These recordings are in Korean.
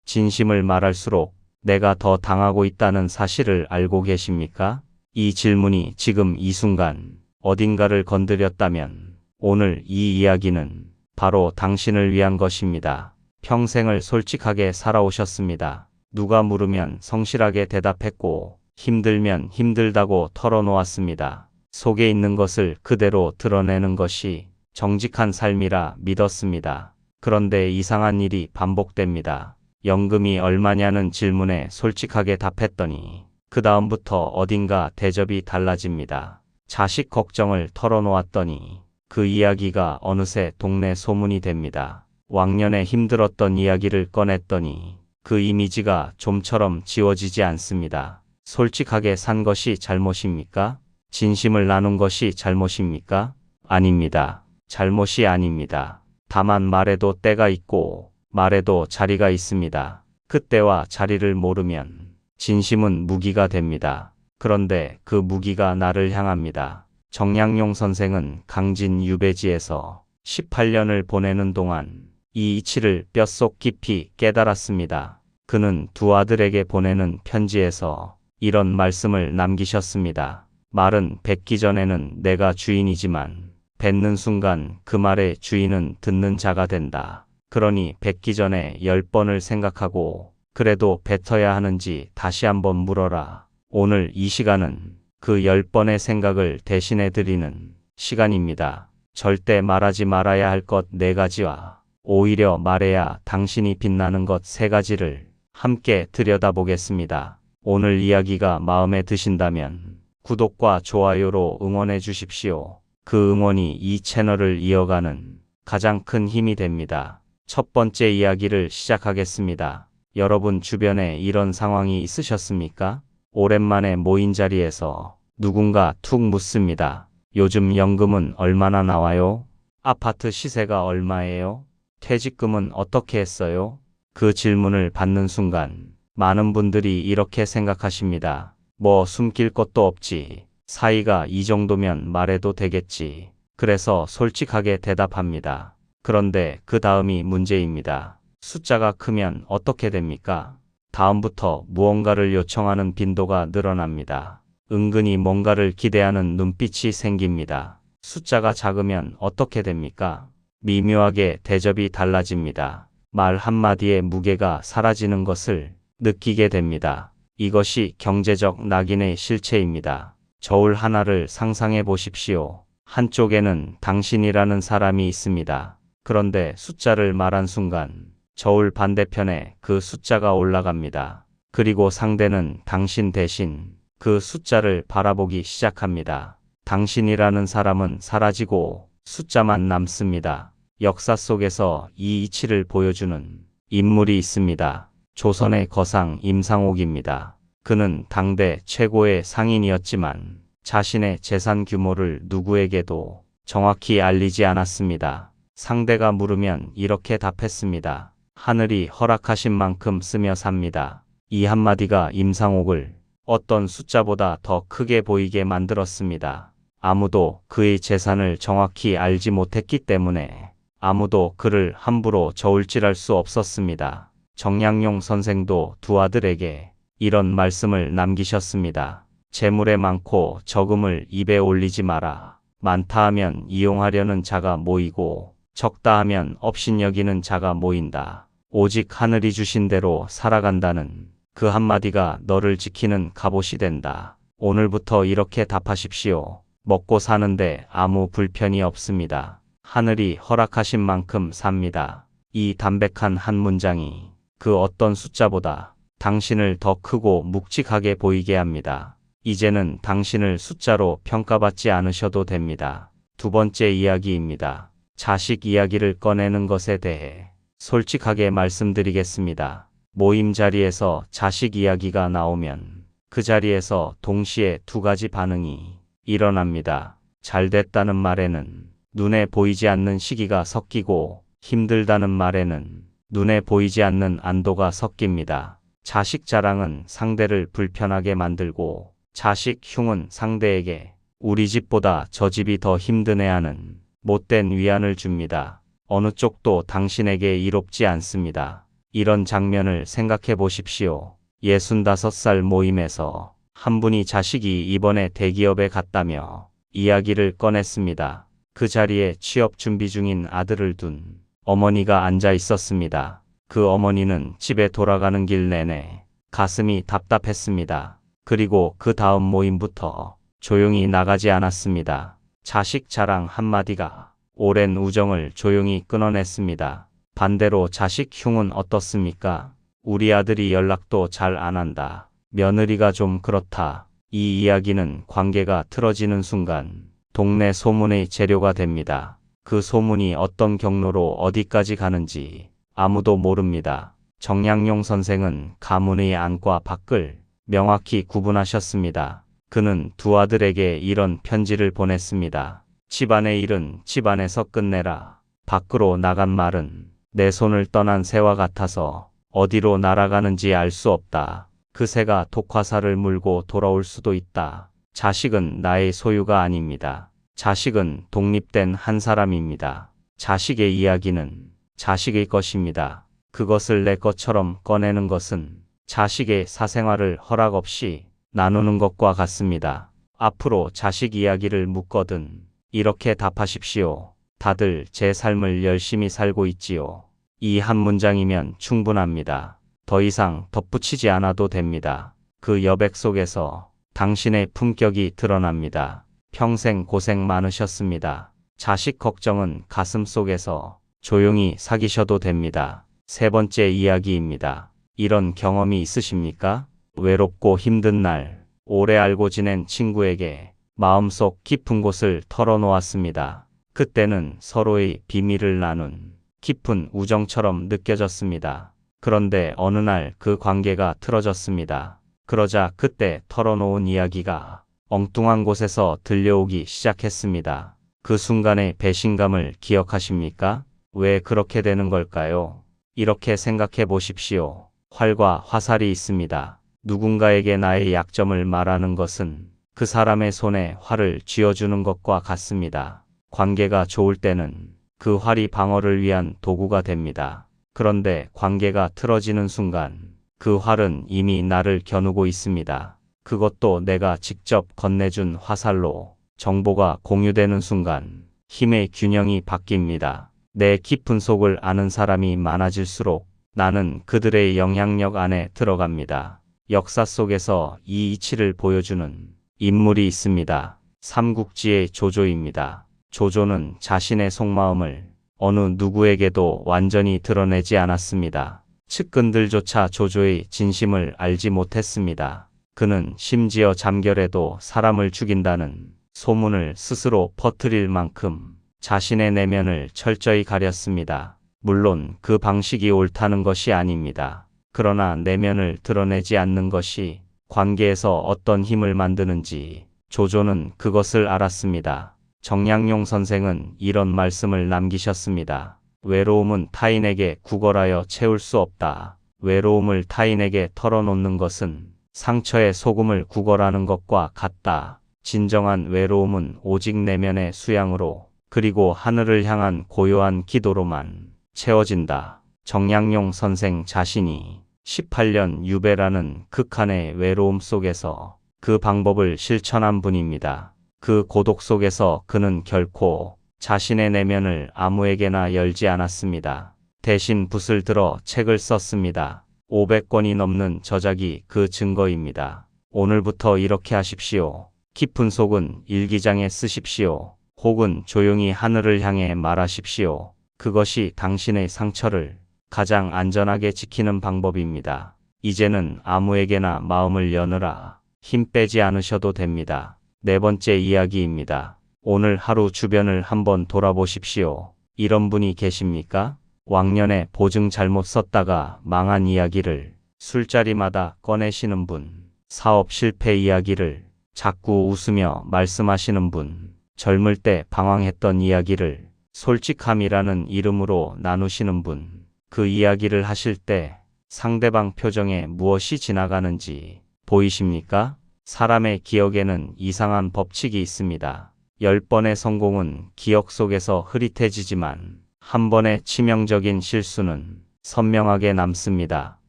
진심을 말할수록 내가 더 당하고 있다는 사실을 알고 계십니까? 이 질문이 지금 이 순간 어딘가를 건드렸다면 오늘 이 이야기는 바로 당신을 위한 것입니다. 평생을 솔직하게 살아오셨습니다. 누가 물으면 성실하게 대답했고 힘들면 힘들다고 털어놓았습니다. 속에 있는 것을 그대로 드러내는 것이 정직한 삶이라 믿었습니다. 그런데 이상한 일이 반복됩니다. 연금이 얼마냐는 질문에 솔직하게 답했더니 그 다음부터 어딘가 대접이 달라집니다. 자식 걱정을 털어놓았더니 그 이야기가 어느새 동네 소문이 됩니다. 왕년에 힘들었던 이야기를 꺼냈더니 그 이미지가 좀처럼 지워지지 않습니다. 솔직하게 산 것이 잘못입니까? 진심을 나눈 것이 잘못입니까? 아닙니다. 잘못이 아닙니다. 다만 말에도 때가 있고 말에도 자리가 있습니다. 그때와 자리를 모르면 진심은 무기가 됩니다. 그런데 그 무기가 나를 향합니다. 정약용 선생은 강진 유배지에서 18년을 보내는 동안 이 이치를 뼛속 깊이 깨달았습니다. 그는 두 아들에게 보내는 편지에서 이런 말씀을 남기셨습니다. 말은 뱉기 전에는 내가 주인이지만 뱉는 순간 그 말의 주인은 듣는 자가 된다. 그러니 뱉기 전에 10번을 생각하고 그래도 뱉어야 하는지 다시 한번 물어라. 오늘 이 시간은 그 10번의 생각을 대신해 드리는 시간입니다. 절대 말하지 말아야 할 것 4가지와 오히려 말해야 당신이 빛나는 것 3가지를 함께 들여다보겠습니다. 오늘 이야기가 마음에 드신다면 구독과 좋아요로 응원해 주십시오. 그 응원이 이 채널을 이어가는 가장 큰 힘이 됩니다. 첫 번째 이야기를 시작하겠습니다. 여러분 주변에 이런 상황이 있으셨습니까? 오랜만에 모인 자리에서 누군가 툭 묻습니다. 요즘 연금은 얼마나 나와요? 아파트 시세가 얼마예요? 퇴직금은 어떻게 했어요? 그 질문을 받는 순간 많은 분들이 이렇게 생각하십니다. 뭐 숨길 것도 없지. 사이가 이 정도면 말해도 되겠지. 그래서 솔직하게 대답합니다. 그런데 그 다음이 문제입니다. 숫자가 크면 어떻게 됩니까? 다음부터 무언가를 요청하는 빈도가 늘어납니다. 은근히 뭔가를 기대하는 눈빛이 생깁니다. 숫자가 작으면 어떻게 됩니까? 미묘하게 대접이 달라집니다. 말 한마디의 무게가 사라지는 것을 느끼게 됩니다. 이것이 경제적 낙인의 실체입니다. 저울 하나를 상상해 보십시오. 한쪽에는 당신이라는 사람이 있습니다. 그런데 숫자를 말한 순간 저울 반대편에 그 숫자가 올라갑니다. 그리고 상대는 당신 대신 그 숫자를 바라보기 시작합니다. 당신이라는 사람은 사라지고 숫자만 남습니다. 역사 속에서 이 이치를 보여주는 인물이 있습니다. 조선의 거상 임상옥입니다. 그는 당대 최고의 상인이었지만 자신의 재산 규모를 누구에게도 정확히 알리지 않았습니다. 상대가 물으면 이렇게 답했습니다. 하늘이 허락하신 만큼 쓰며 삽니다. 이 한마디가 임상옥을 어떤 숫자보다 더 크게 보이게 만들었습니다. 아무도 그의 재산을 정확히 알지 못했기 때문에 아무도 그를 함부로 저울질할 수 없었습니다. 정약용 선생도 두 아들에게 이런 말씀을 남기셨습니다. 재물에 많고 적음을 입에 올리지 마라. 많다 하면 이용하려는 자가 모이고 적다 하면 업신여기는 자가 모인다. 오직 하늘이 주신 대로 살아간다는 그 한마디가 너를 지키는 갑옷이 된다. 오늘부터 이렇게 답하십시오. 먹고 사는데 아무 불편이 없습니다. 하늘이 허락하신 만큼 삽니다. 이 담백한 한 문장이 그 어떤 숫자보다 당신을 더 크고 묵직하게 보이게 합니다. 이제는 당신을 숫자로 평가받지 않으셔도 됩니다. 두 번째 이야기입니다. 자식 이야기를 꺼내는 것에 대해 솔직하게 말씀드리겠습니다. 모임 자리에서 자식 이야기가 나오면 그 자리에서 동시에 2가지 반응이 일어납니다. 잘 됐다는 말에는 눈에 보이지 않는 시기가 섞이고 힘들다는 말에는 눈에 보이지 않는 안도가 섞입니다. 자식 자랑은 상대를 불편하게 만들고 자식 흉은 상대에게 우리 집보다 저 집이 더 힘드네 하는 못된 위안을 줍니다. 어느 쪽도 당신에게 이롭지 않습니다. 이런 장면을 생각해 보십시오. 65살 모임에서 한 분이 자식이 이번에 대기업에 갔다며 이야기를 꺼냈습니다. 그 자리에 취업 준비 중인 아들을 둔 어머니가 앉아 있었습니다. 그 어머니는 집에 돌아가는 길 내내 가슴이 답답했습니다. 그리고 그 다음 모임부터 조용히 나가지 않았습니다. 자식 자랑 한마디가 오랜 우정을 조용히 끊어냈습니다. 반대로 자식 흉은 어떻습니까? 우리 아들이 연락도 잘 안 한다. 며느리가 좀 그렇다. 이 이야기는 관계가 틀어지는 순간 동네 소문의 재료가 됩니다. 그 소문이 어떤 경로로 어디까지 가는지 아무도 모릅니다. 정약용 선생은 가문의 안과 밖을 명확히 구분하셨습니다. 그는 두 아들에게 이런 편지를 보냈습니다. 집안의 일은 집안에서 끝내라. 밖으로 나간 말은 내 손을 떠난 새와 같아서 어디로 날아가는지 알 수 없다. 그 새가 독화살을 물고 돌아올 수도 있다. 자식은 나의 소유가 아닙니다. 자식은 독립된 한 사람입니다. 자식의 이야기는 자식의 것입니다. 그것을 내 것처럼 꺼내는 것은 자식의 사생활을 허락 없이 나누는 것과 같습니다. 앞으로 자식 이야기를 묻거든 이렇게 답하십시오. 다들 제 삶을 열심히 살고 있지요. 이 한 문장이면 충분합니다. 더 이상 덧붙이지 않아도 됩니다. 그 여백 속에서 당신의 품격이 드러납니다. 평생 고생 많으셨습니다. 자식 걱정은 가슴 속에서 조용히 사귀셔도 됩니다. 세 번째 이야기입니다. 이런 경험이 있으십니까? 외롭고 힘든 날, 오래 알고 지낸 친구에게 마음속 깊은 곳을 털어놓았습니다. 그때는 서로의 비밀을 나눈 깊은 우정처럼 느껴졌습니다. 그런데 어느 날 그 관계가 틀어졌습니다. 그러자 그때 털어놓은 이야기가 엉뚱한 곳에서 들려오기 시작했습니다. 그 순간의 배신감을 기억하십니까? 왜 그렇게 되는 걸까요? 이렇게 생각해 보십시오. 활과 화살이 있습니다. 누군가에게 나의 약점을 말하는 것은 그 사람의 손에 활을 쥐어주는 것과 같습니다. 관계가 좋을 때는 그 활이 방어를 위한 도구가 됩니다. 그런데 관계가 틀어지는 순간 그 활은 이미 나를 겨누고 있습니다. 그것도 내가 직접 건네준 화살로. 정보가 공유되는 순간 힘의 균형이 바뀝니다. 내 깊은 속을 아는 사람이 많아질수록 나는 그들의 영향력 안에 들어갑니다. 역사 속에서 이 이치를 보여주는 인물이 있습니다. 삼국지의 조조입니다. 조조는 자신의 속마음을 어느 누구에게도 완전히 드러내지 않았습니다. 측근들조차 조조의 진심을 알지 못했습니다. 그는 심지어 잠결에도 사람을 죽인다는 소문을 스스로 퍼뜨릴 만큼 자신의 내면을 철저히 가렸습니다. 물론 그 방식이 옳다는 것이 아닙니다. 그러나 내면을 드러내지 않는 것이 관계에서 어떤 힘을 만드는지 조조는 그것을 알았습니다. 정약용 선생은 이런 말씀을 남기셨습니다. 외로움은 타인에게 구걸하여 채울 수 없다. 외로움을 타인에게 털어놓는 것은 상처에 소금을 구걸하는 것과 같다. 진정한 외로움은 오직 내면의 수양으로 그리고 하늘을 향한 고요한 기도로만 채워진다. 정약용 선생 자신이 18년 유배라는 극한의 외로움 속에서 그 방법을 실천한 분입니다. 그 고독 속에서 그는 결코 자신의 내면을 아무에게나 열지 않았습니다. 대신 붓을 들어 책을 썼습니다. 500권이 넘는 저작이 그 증거입니다. 오늘부터 이렇게 하십시오. 깊은 속은 일기장에 쓰십시오. 혹은 조용히 하늘을 향해 말하십시오. 그것이 당신의 상처를 가장 안전하게 지키는 방법입니다. 이제는 아무에게나 마음을 여느라 힘 빼지 않으셔도 됩니다. 네 번째 이야기입니다. 오늘 하루 주변을 한번 돌아보십시오. 이런 분이 계십니까? 왕년에 보증 잘못 썼다가 망한 이야기를 술자리마다 꺼내시는 분, 사업 실패 이야기를 자꾸 웃으며 말씀하시는 분, 젊을 때 방황했던 이야기를 솔직함이라는 이름으로 나누시는 분, 그 이야기를 하실 때 상대방 표정에 무엇이 지나가는지 보이십니까? 사람의 기억에는 이상한 법칙이 있습니다. 10번의 성공은 기억 속에서 흐릿해지지만 한 번의 치명적인 실수는 선명하게 남습니다.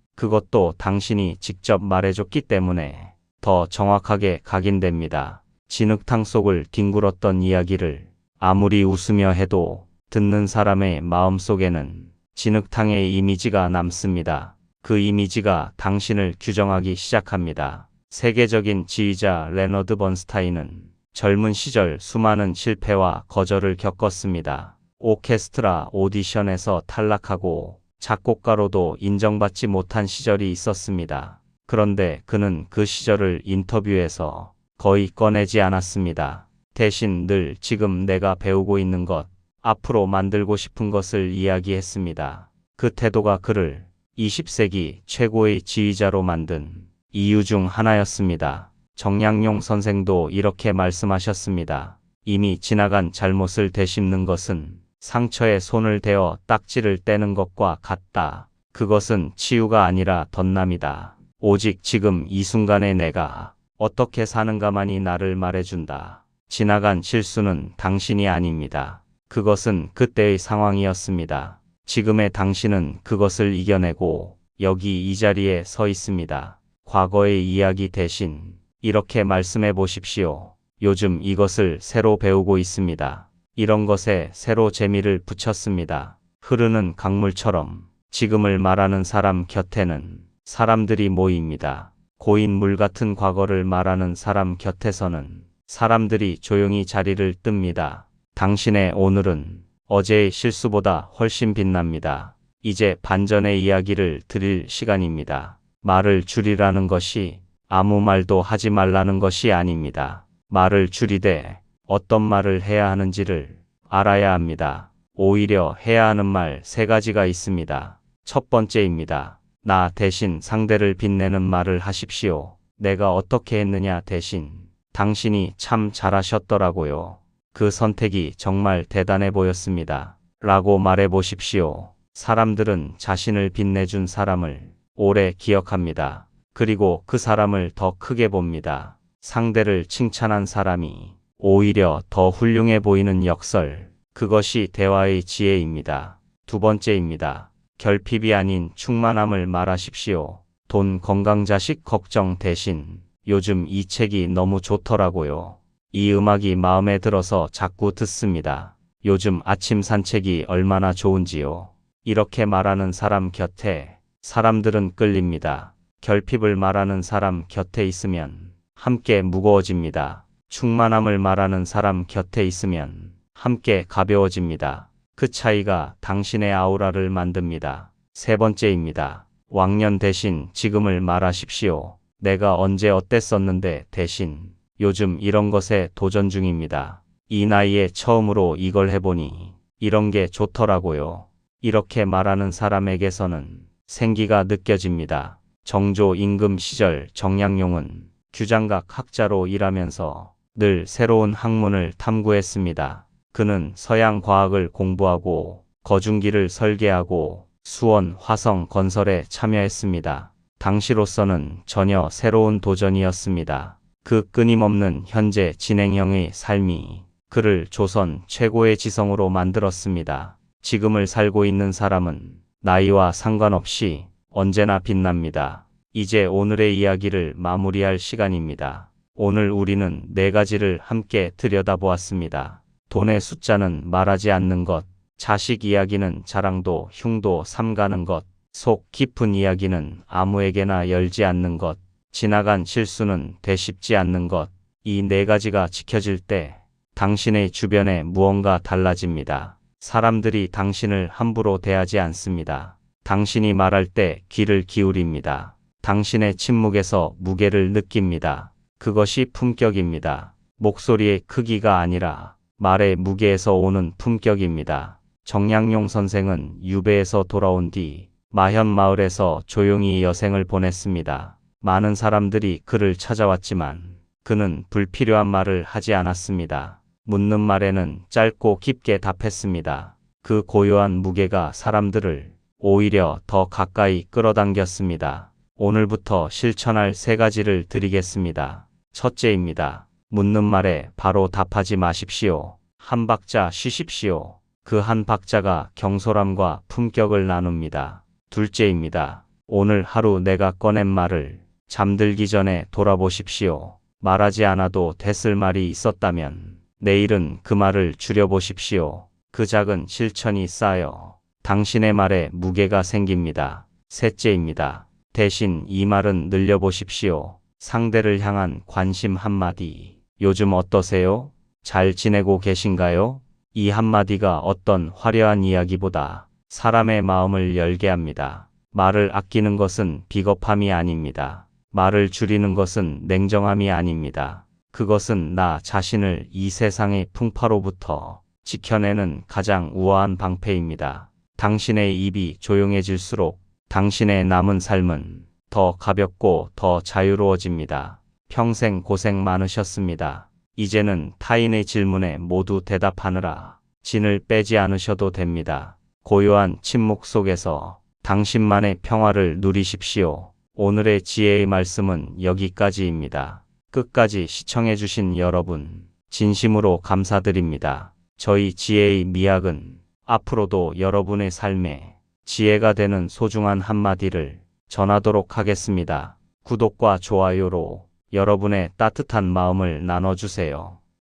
그것도 당신이 직접 말해줬기 때문에 더 정확하게 각인됩니다. 진흙탕 속을 뒹굴었던 이야기를 아무리 웃으며 해도 듣는 사람의 마음속에는 진흙탕의 이미지가 남습니다. 그 이미지가 당신을 규정하기 시작합니다. 세계적인 지휘자 레너드 번스타인은 젊은 시절 수많은 실패와 거절을 겪었습니다. 오케스트라 오디션에서 탈락하고 작곡가로도 인정받지 못한 시절이 있었습니다. 그런데 그는 그 시절을 인터뷰에서 거의 꺼내지 않았습니다. 대신 늘 지금 내가 배우고 있는 것, 앞으로 만들고 싶은 것을 이야기했습니다. 그 태도가 그를 20세기 최고의 지휘자로 만든 이유 중 하나였습니다. 정약용 선생도 이렇게 말씀하셨습니다. 이미 지나간 잘못을 되짚는 것은 상처에 손을 대어 딱지를 떼는 것과 같다. 그것은 치유가 아니라 덧남이다. 오직 지금 이 순간에 내가 어떻게 사는가만이 나를 말해준다. 지나간 실수는 당신이 아닙니다. 그것은 그때의 상황이었습니다. 지금의 당신은 그것을 이겨내고 여기 이 자리에 서 있습니다. 과거의 이야기 대신 이렇게 말씀해 보십시오. 요즘 이것을 새로 배우고 있습니다. 이런 것에 새로 재미를 붙였습니다. 흐르는 강물처럼 지금을 말하는 사람 곁에는 사람들이 모입니다. 고인 물 같은 과거를 말하는 사람 곁에서는 사람들이 조용히 자리를 뜹니다. 당신의 오늘은 어제의 실수보다 훨씬 빛납니다. 이제 반전의 이야기를 드릴 시간입니다. 말을 줄이라는 것이 아무 말도 하지 말라는 것이 아닙니다. 말을 줄이되 어떤 말을 해야 하는지를 알아야 합니다. 오히려 해야 하는 말 3가지가 있습니다. 첫 번째입니다. 나 대신 상대를 빛내는 말을 하십시오. 내가 어떻게 했느냐 대신 당신이 참 잘하셨더라고요. 그 선택이 정말 대단해 보였습니다. 라고 말해 보십시오. 사람들은 자신을 빛내준 사람을 오래 기억합니다. 그리고 그 사람을 더 크게 봅니다. 상대를 칭찬한 사람이 오히려 더 훌륭해 보이는 역설. 그것이 대화의 지혜입니다. 두 번째입니다. 결핍이 아닌 충만함을 말하십시오. 돈, 건강, 자식 걱정 대신 요즘 이 책이 너무 좋더라고요. 이 음악이 마음에 들어서 자꾸 듣습니다. 요즘 아침 산책이 얼마나 좋은지요. 이렇게 말하는 사람 곁에 사람들은 끌립니다. 결핍을 말하는 사람 곁에 있으면 함께 무거워집니다. 충만함을 말하는 사람 곁에 있으면 함께 가벼워집니다. 그 차이가 당신의 아우라를 만듭니다. 세 번째입니다. 왕년 대신 지금을 말하십시오. 내가 언제 어땠었는데 대신 요즘 이런 것에 도전 중입니다. 이 나이에 처음으로 이걸 해보니 이런 게 좋더라고요. 이렇게 말하는 사람에게서는 생기가 느껴집니다. 정조 임금 시절 정약용은 규장각 학자로 일하면서 늘 새로운 학문을 탐구했습니다. 그는 서양 과학을 공부하고 거중기를 설계하고 수원, 화성 건설에 참여했습니다. 당시로서는 전혀 새로운 도전이었습니다. 그 끊임없는 현재 진행형의 삶이 그를 조선 최고의 지성으로 만들었습니다. 지금을 살고 있는 사람은 나이와 상관없이 언제나 빛납니다. 이제 오늘의 이야기를 마무리할 시간입니다. 오늘 우리는 4가지를 함께 들여다보았습니다. 돈의 숫자는 말하지 않는 것, 자식 이야기는 자랑도 흉도 삼가는 것, 속 깊은 이야기는 아무에게나 열지 않는 것, 지나간 실수는 되씹지 않는 것. 이 4가지가 지켜질 때 당신의 주변에 무언가 달라집니다. 사람들이 당신을 함부로 대하지 않습니다. 당신이 말할 때 귀를 기울입니다. 당신의 침묵에서 무게를 느낍니다. 그것이 품격입니다. 목소리의 크기가 아니라 말의 무게에서 오는 품격입니다. 정약용 선생은 유배에서 돌아온 뒤 마현 마을에서 조용히 여생을 보냈습니다. 많은 사람들이 그를 찾아왔지만 그는 불필요한 말을 하지 않았습니다. 묻는 말에는 짧고 깊게 답했습니다. 그 고요한 무게가 사람들을 오히려 더 가까이 끌어당겼습니다. 오늘부터 실천할 3가지를 드리겠습니다. 첫째입니다. 묻는 말에 바로 답하지 마십시오. 한 박자 쉬십시오. 그 한 박자가 경솔함과 품격을 나눕니다. 둘째입니다. 오늘 하루 내가 꺼낸 말을 잠들기 전에 돌아보십시오. 말하지 않아도 됐을 말이 있었다면 내일은 그 말을 줄여보십시오. 그 작은 실천이 쌓여 당신의 말에 무게가 생깁니다. 셋째입니다. 대신 이 말은 늘려보십시오. 상대를 향한 관심 한마디. 요즘 어떠세요? 잘 지내고 계신가요? 이 한마디가 어떤 화려한 이야기보다 사람의 마음을 열게 합니다. 말을 아끼는 것은 비겁함이 아닙니다. 말을 줄이는 것은 냉정함이 아닙니다. 그것은 나 자신을 이 세상의 풍파로부터 지켜내는 가장 우아한 방패입니다. 당신의 입이 조용해질수록 당신의 남은 삶은 더 가볍고 더 자유로워집니다. 평생 고생 많으셨습니다. 이제는 타인의 질문에 모두 대답하느라 진을 빼지 않으셔도 됩니다. 고요한 침묵 속에서 당신만의 평화를 누리십시오. 오늘의 지혜의 말씀은 여기까지입니다. 끝까지 시청해주신 여러분, 진심으로 감사드립니다. 저희 지혜의 미학은 앞으로도 여러분의 삶에 지혜가 되는 소중한 한마디를 전하도록 하겠습니다. 구독과 좋아요로 여러분의 따뜻한 마음을 나눠주세요.